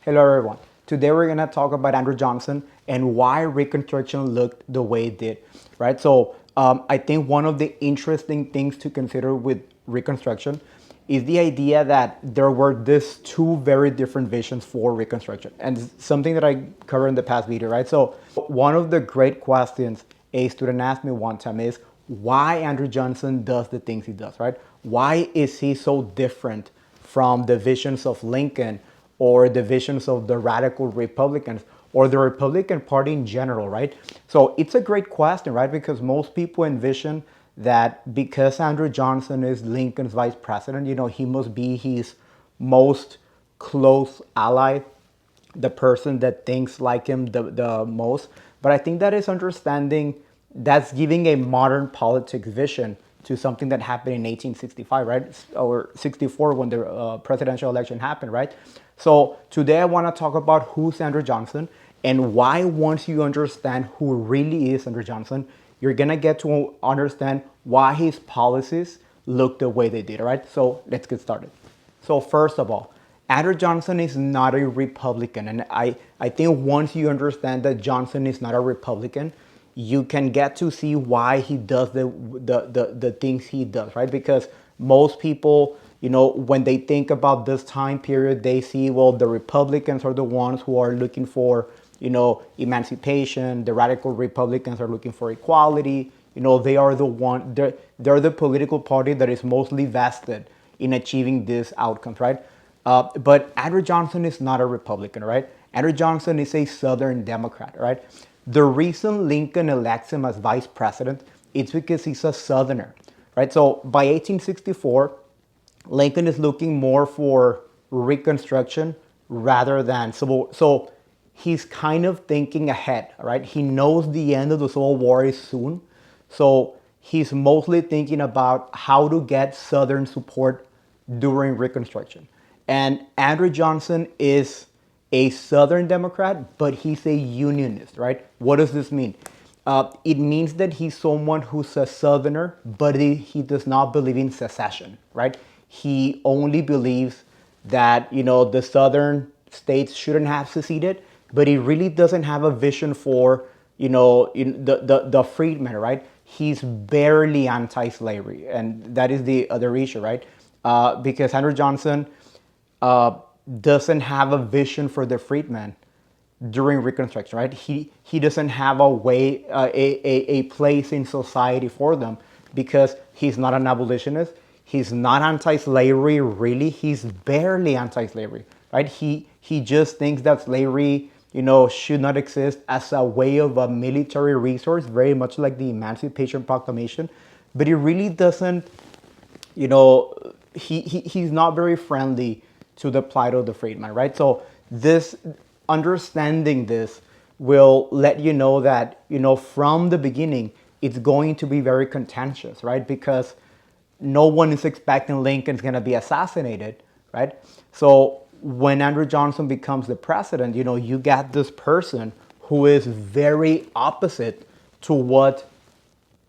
Hello everyone. Today we're gonna talk about Andrew Johnson and why Reconstruction looked the way it did, right? I think one of the interesting things to consider with Reconstruction is the idea that there were these two very different visions for Reconstruction, and something that I covered in the past video, right? So one of the great questions a student asked me one time is why Andrew Johnson does the things he does, right? Why is he so different from the visions of Lincoln or the visions of the radical Republicans or the Republican Party in general, right? So it's a great question, right? Because most people envision that because Andrew Johnson is Lincoln's vice president, he must be his most close ally, the person that thinks like him the most. But I think that is understanding, that's giving a modern politics vision to something that happened in 1865, right? Or 64 when the presidential election happened, right? So today I want to talk about who's Andrew Johnson and why once you understand who really is Andrew Johnson, you're going to get to understand why his policies look the way they did, all right? So let's get started. So first of all, Andrew Johnson is not a Republican. And I think once you understand that Johnson is not a Republican, you can get to see why he does the things he does, right? Because most people, when they think about this time period, they see, well, the Republicans are the ones who are looking for, emancipation. The radical Republicans are looking for equality. They are they're the political party that is mostly vested in achieving these outcomes, right? But Andrew Johnson is not a Republican, right? Andrew Johnson is a Southern Democrat, right? The reason Lincoln elects him as vice president is because he's a Southerner, right? So by 1864, Lincoln is looking more for Reconstruction rather than civil. So he's kind of thinking ahead, right? He knows the end of the Civil War is soon, so he's mostly thinking about how to get Southern support during Reconstruction. And Andrew Johnson is a Southern Democrat, but he's a Unionist, right? What does this mean? It means that he's someone who's a Southerner, but he does not believe in secession, right? He only believes that, the Southern states shouldn't have seceded, but he really doesn't have a vision for, the freedmen, right? He's barely anti-slavery, and that is the other issue, right? Because Andrew Johnson doesn't have a vision for the freedmen during Reconstruction, right? He doesn't have a way, a place in society for them because he's not an abolitionist. He's not anti-slavery, really. He's barely anti-slavery, right? He just thinks that slavery, should not exist as a way of a military resource, very much like the Emancipation Proclamation. But he really doesn't, he's not very friendly to the plight of the freedman, right? So this understanding this will let you know that, from the beginning, it's going to be very contentious, right? Because no one is expecting Lincoln's going to be assassinated, right? So when Andrew Johnson becomes the president, you get this person who is very opposite to what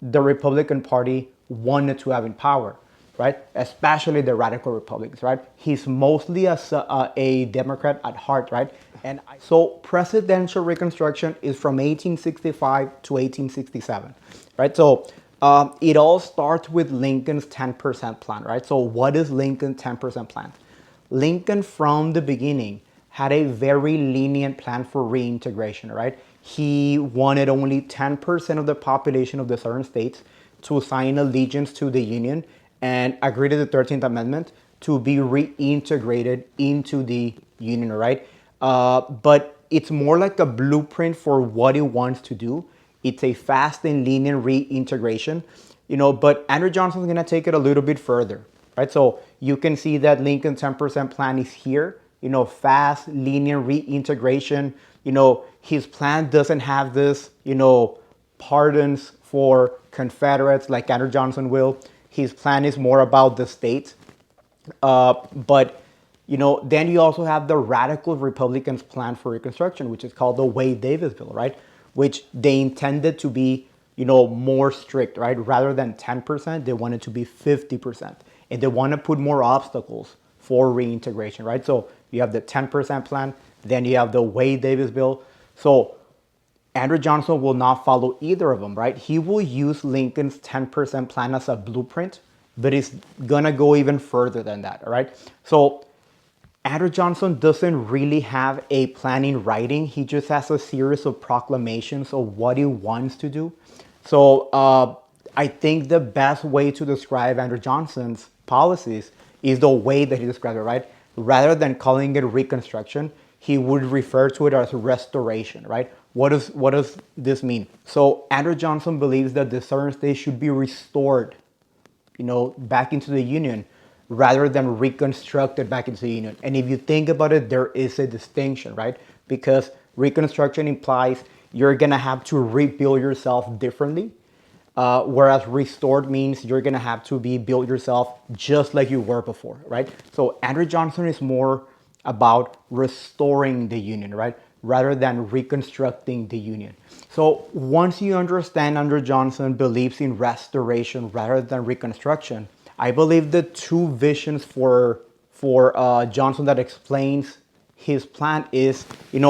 the Republican Party wanted to have in power, right? Especially the radical Republicans, right? He's mostly a Democrat at heart, right? So presidential Reconstruction is from 1865 to 1867, right? So it all starts with Lincoln's 10% plan, right? So what is Lincoln's 10% plan? Lincoln, from the beginning, had a very lenient plan for reintegration, right? He wanted only 10% of the population of the southern states to sign allegiance to the Union and agree to the 13th Amendment to be reintegrated into the Union, right? But it's more like a blueprint for what he wants to do. It's a fast and lenient reintegration, but Andrew Johnson's going to take it a little bit further, right? So you can see that Lincoln's 10% plan is here, fast, lenient reintegration. His plan doesn't have this, pardons for Confederates like Andrew Johnson will. His plan is more about the states. But then you also have the radical Republicans' plan for Reconstruction, which is called the Wade-Davis bill, right? Which they intended to be, more strict, right? Rather than 10%, they wanted to be 50%. And they want to put more obstacles for reintegration, right? So you have the 10% plan, Then you have the Wade Davis bill. So Andrew Johnson will not follow either of them, right? He will use Lincoln's 10% plan as a blueprint, but it's gonna go even further than that, all right? So Andrew Johnson doesn't really have a plan in writing. He just has a series of proclamations of what he wants to do. So I think the best way to describe Andrew Johnson's policies is the way that he described it, right? Rather than calling it Reconstruction, he would refer to it as restoration, right? What does this mean? So Andrew Johnson believes that the southern states should be restored, back into the Union rather than reconstructed back into the Union. And if you think about it, there is a distinction, right? Because Reconstruction implies you're gonna have to rebuild yourself differently, whereas restored means you're gonna have to be built yourself just like you were before, right? So Andrew Johnson is more about restoring the Union, right? Rather than reconstructing the Union. So once you understand Andrew Johnson believes in restoration rather than reconstruction, I believe the two visions for Johnson that explains his plan is,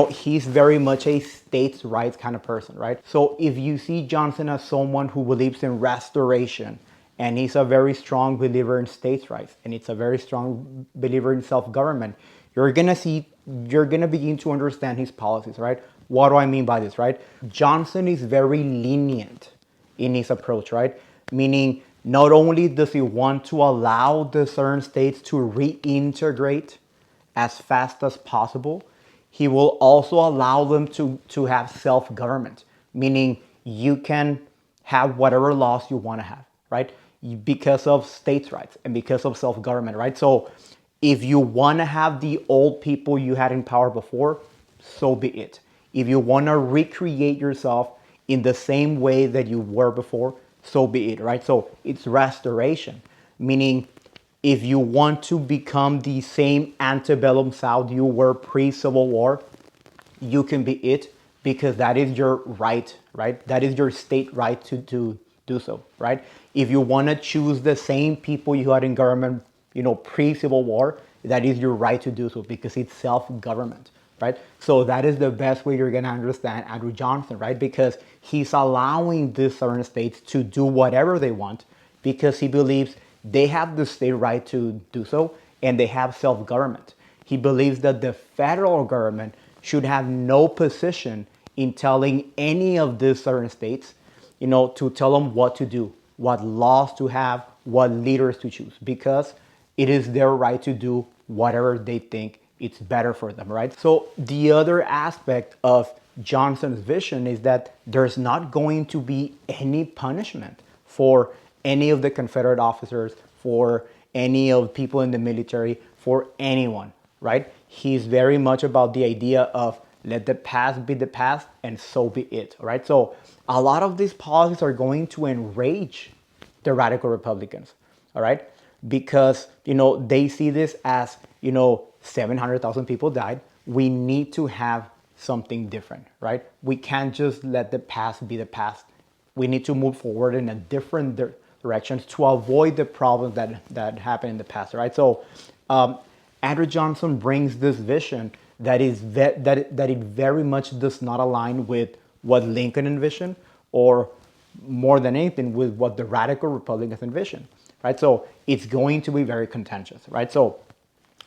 he's very much a states' rights kind of person, right? So if you see Johnson as someone who believes in restoration, and he's a very strong believer in states' rights, and it's a very strong believer in self-government, you're gonna begin to understand his policies, right? What do I mean by this, right? Johnson is very lenient in his approach, right? Meaning, not only does he want to allow the southern states to reintegrate as fast as possible, he will also allow them to have self-government, meaning you can have whatever laws you want to have, right? Because of states' rights and because of self-government, right? So if you want to have the old people you had in power before, so be it. If you want to recreate yourself in the same way that you were before, so be it, right? So it's restoration, meaning if you want to become the same antebellum South you were pre-Civil War, you can be it because that is your right, right? That is your state right to do so, right? If you want to choose the same people you had in government, pre-Civil War, that is your right to do so because it's self-government, right? So that is the best way you're going to understand Andrew Johnson, right? Because he's allowing these southern states to do whatever they want because he believes they have the state right to do so and they have self-government. He believes that the federal government should have no position in telling any of these southern states, to tell them what to do, what laws to have, what leaders to choose, because it is their right to do whatever they think it's better for them, right? So the other aspect of Johnson's vision is that there's not going to be any punishment for any of the Confederate officers, for any of people in the military, for anyone, right? He's very much about the idea of let the past be the past and so be it, right? So a lot of these policies are going to enrage the radical Republicans, all right? Because, they see this as, 700,000 people died. We need to have something different, right? We can't just let the past be the past. We need to move forward in a different direction to avoid the problems that happened in the past, right? So Andrew Johnson brings this vision that it very much does not align with what Lincoln envisioned, or more than anything with what the radical Republicans envisioned, right? So it's going to be very contentious, right? So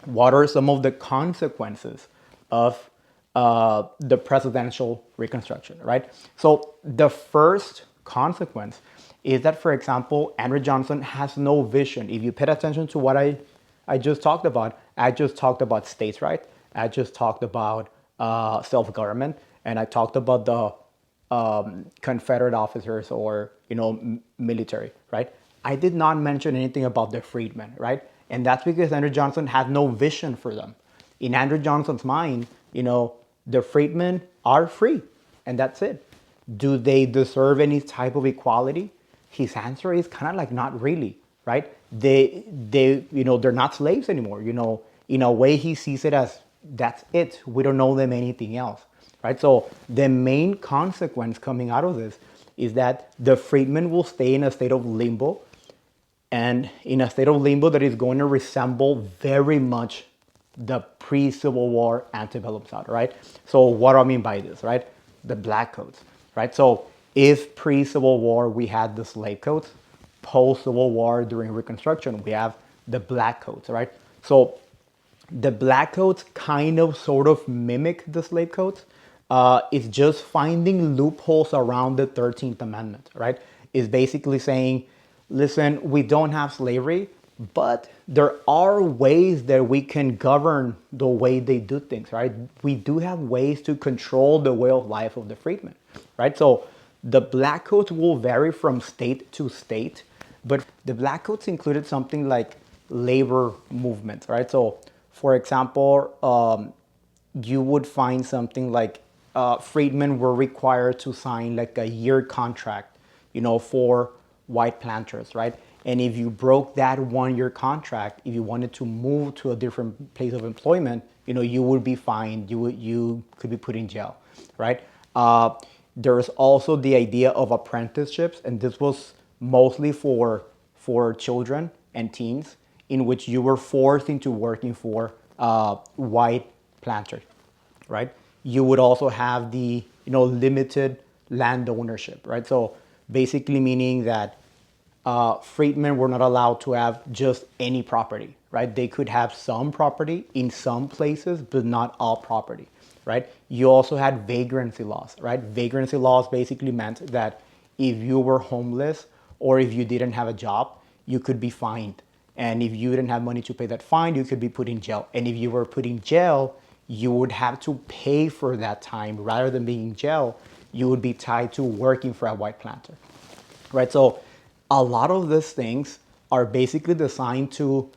what are some of the consequences of the presidential reconstruction, right? So the first consequence is that, for example, Andrew Johnson has no vision. If you paid attention to what I just talked about, I just talked about states' rights, I just talked about self-government, and I talked about the Confederate officers or, military, right? I did not mention anything about the freedmen, right? And that's because Andrew Johnson had no vision for them. In Andrew Johnson's mind, the freedmen are free, and that's it. Do they deserve any type of equality? His answer is kind of like not really, right? They're not slaves anymore. In a way, he sees it as that's it. We don't owe them anything else, right? So the main consequence coming out of this is that the freedmen will stay in a state of limbo, and in a state of limbo that is going to resemble very much the pre-Civil War antebellum South, right? So what do I mean by this, right? The black coats, right? So if pre-Civil War we had the slave coats, post-Civil War during Reconstruction we have the black coats, right? So the black coats kind of sort of mimic the slave coats. It's just finding loopholes around the 13th Amendment, right? Is basically saying, listen, we don't have slavery, but there are ways that we can govern the way they do things, right? We do have ways to control the way of life of the freedmen, right? So the black coats will vary from state to state, but the black coats included something like labor movements, right? So, for example, you would find something like freedmen were required to sign like a year contract, for white planters, right? And if you broke that 1 year contract, if you wanted to move to a different place of employment, you would be fined. You could be put in jail, right? There's also the idea of apprenticeships, and this was mostly for children and teens, in which you were forced into working for white planters, right? You would also have the limited land ownership, right? So basically meaning that freedmen were not allowed to have just any property, right? They could have some property in some places, but not all property, right? You also had vagrancy laws, right? Vagrancy laws basically meant that if you were homeless or if you didn't have a job, you could be fined. And if you didn't have money to pay that fine, you could be put in jail. And if you were put in jail, you would have to pay for that time. Rather than being in jail, you would be tied to working for a white planter, right? So a lot of these things are basically designed to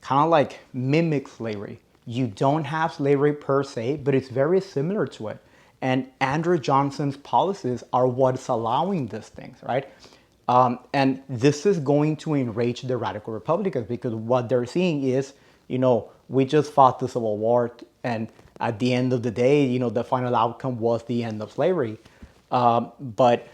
kind of like mimic slavery. You don't have slavery per se, but it's very similar to it. And Andrew Johnson's policies are what's allowing these things, right? And this is going to enrage the radical Republicans because what they're seeing is, we just fought the Civil War, and at the end of the day, the final outcome was the end of slavery. But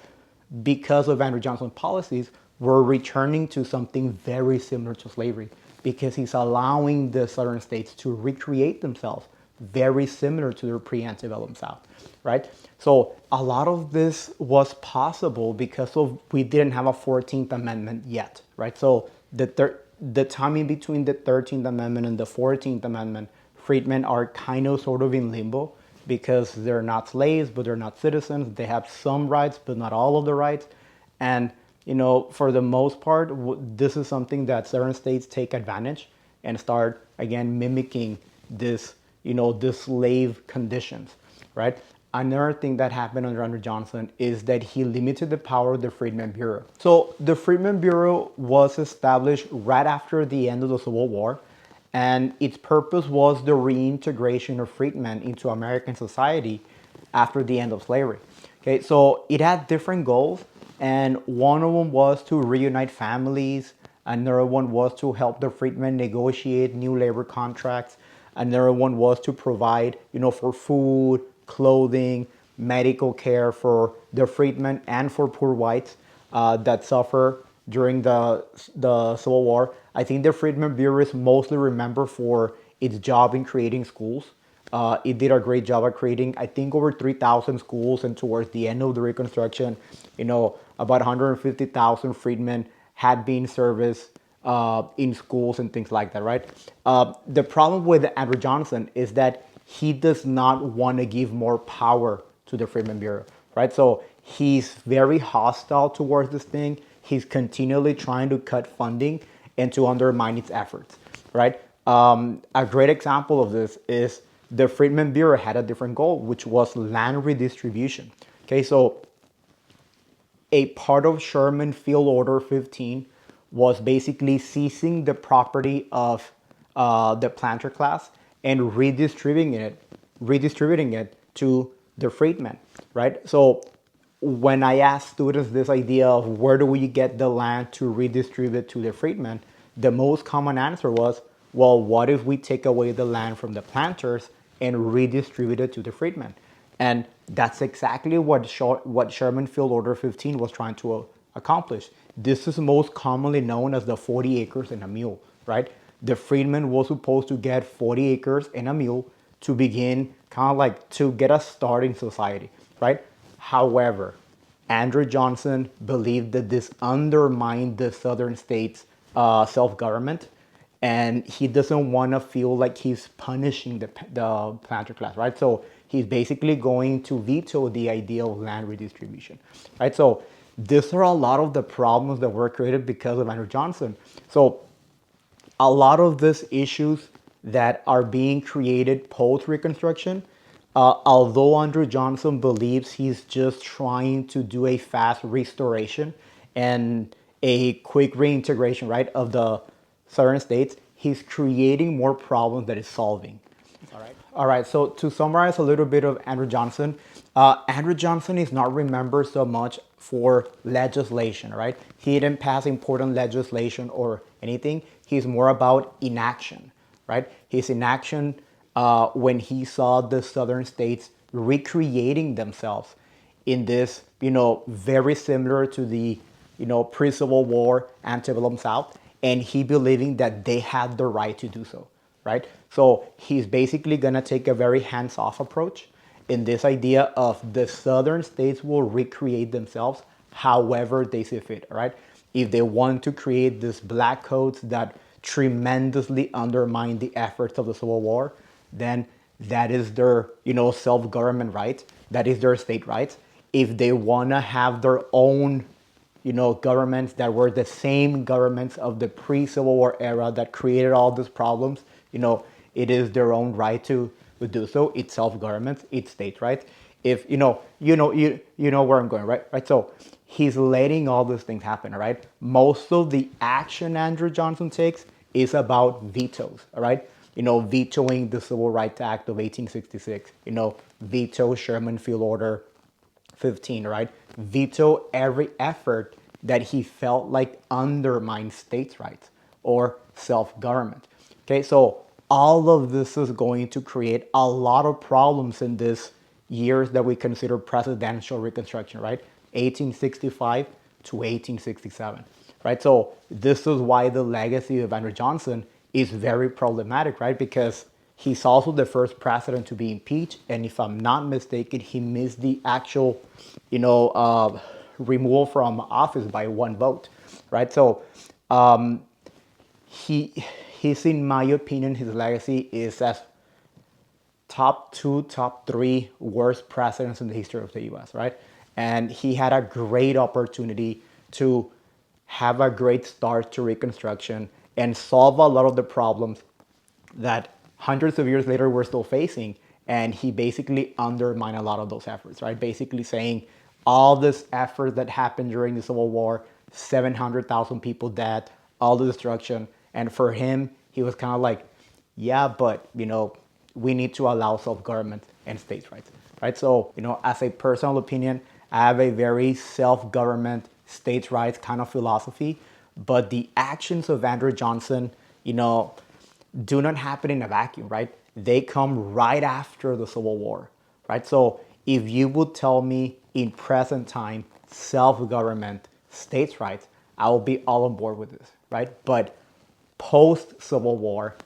because of Andrew Johnson's policies, we're returning to something very similar to slavery because he's allowing the southern states to recreate themselves very similar to their pre-antebellum South, right? So a lot of this was possible because of we didn't have a 14th Amendment yet, right? So the timing between the 13th Amendment and the 14th Amendment, freedmen are kind of sort of in limbo because they're not slaves, but they're not citizens. They have some rights, but not all of the rights. And, for the most part, this is something that certain states take advantage and start, again, mimicking this, the slave conditions, right? Another thing that happened under Andrew Johnson is that he limited the power of the Freedmen Bureau. So the Freedmen Bureau was established right after the end of the Civil War, and its purpose was the reintegration of freedmen into American society after the end of slavery. Okay, so it had different goals, and one of them was to reunite families. Another one was to help the freedmen negotiate new labor contracts. Another one was to provide, for food, clothing, medical care for the freedmen and for poor whites that suffer during the Civil War. I think the Freedmen Bureau is mostly remembered for its job in creating schools. It did a great job at creating, I think, over 3,000 schools, and towards the end of the Reconstruction, about 150,000 freedmen had been serviced in schools and things like that, right? The problem with Andrew Johnson is that he does not want to give more power to the Freedmen Bureau, right? So he's very hostile towards this thing. He's continually trying to cut funding and to undermine its efforts, right? A great example of this is the Freedmen Bureau had a different goal, which was land redistribution. Okay, so a part of Sherman Field Order 15 was basically seizing the property of the planter class and redistributing it to the freedmen, right? So when I asked students this idea of where do we get the land to redistribute to the freedmen, the most common answer was, well, what if we take away the land from the planters and redistribute it to the freedmen? And that's exactly what Sherman Field Order 15 was trying to accomplish. This is most commonly known as the 40 acres and a mule, right? The freedman was supposed to get 40 acres and a mule to begin kind of like to get a start in society, right? However, Andrew Johnson believed that this undermined the southern states' self-government, and he doesn't want to feel like he's punishing the planter class, right? So he's basically going to veto the idea of land redistribution, right? So these are a lot of the problems that were created because of Andrew Johnson. So a lot of these issues that are being created post Reconstruction, although Andrew Johnson believes he's just trying to do a fast restoration and a quick reintegration, right, of the southern states, he's creating more problems that he's solving. All right. So to summarize a little bit of Andrew Johnson is not remembered so much for legislation, right? He didn't pass important legislation or anything. He's more about inaction, right? His inaction when he saw the southern states recreating themselves in this, very similar to the, pre-Civil War antebellum South, and he believing that they had the right to do so, right? So he's basically gonna take a very hands-off approach in this idea of the southern states will recreate themselves however they see fit, right? If they want to create these black codes that tremendously undermine the efforts of the Civil War, then that is their, self-government right. That is their state rights. If they want to have their own, governments that were the same governments of the pre-Civil War era that created all these problems, it is their own right to do so. It's self-government, it's state rights. If you know where I'm going, right? Right. So he's letting all these things happen, all right? Most of the action Andrew Johnson takes is about vetoes, all right? Vetoing the Civil Rights Act of 1866, veto Sherman Field Order 15, right? Veto every effort that he felt like undermined states' rights or self-government. Okay, so all of this is going to create a lot of problems in this years that we consider presidential reconstruction, right? 1865 to 1867, right? So this is why the legacy of Andrew Johnson is very problematic, right? Because he's also the first president to be impeached, and if I'm not mistaken, he missed the actual, removal from office by one vote, right? So he's, in my opinion, his legacy is as top two, top three worst presidents in the history of the US, right? And he had a great opportunity to have a great start to Reconstruction and solve a lot of the problems that hundreds of years later we're still facing. And he basically undermined a lot of those efforts, right? Basically saying all this effort that happened during the Civil War, 700,000 people dead, all the destruction. And for him, he was kind of like, yeah, but, we need to allow self-government and states' rights, right? So, as a personal opinion, I have a very self-government, states' rights kind of philosophy, but the actions of Andrew Johnson, do not happen in a vacuum, right? They come right after the Civil War, right? So if you would tell me in present time, self-government, states' rights, I will be all on board with this, right? But post-Civil War,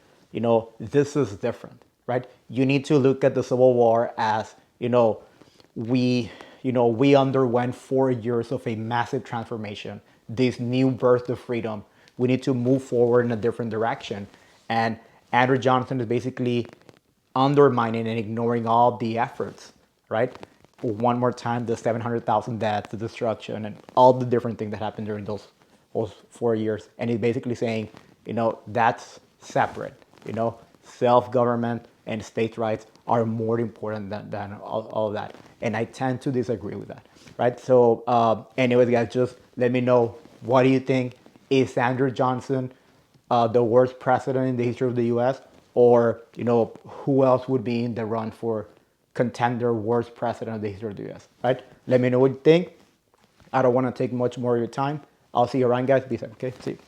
this is different, right? You need to look at the Civil War as, we underwent 4 years of a massive transformation, this new birth of freedom. We need to move forward in a different direction. And Andrew Johnson is basically undermining and ignoring all the efforts, right? One more time, the 700,000 deaths, the destruction, and all the different things that happened during those 4 years. And he's basically saying, that's separate. Self-government and states' rights are more important than all of that. And I tend to disagree with that, right? So anyways, guys, just let me know, what do you think? Is Andrew Johnson the worst president in the history of the U.S.? Or, who else would be in the run for contender worst president of the history of the U.S., right? Let me know what you think. I don't want to take much more of your time. I'll see you around, guys. Be safe, okay? See you.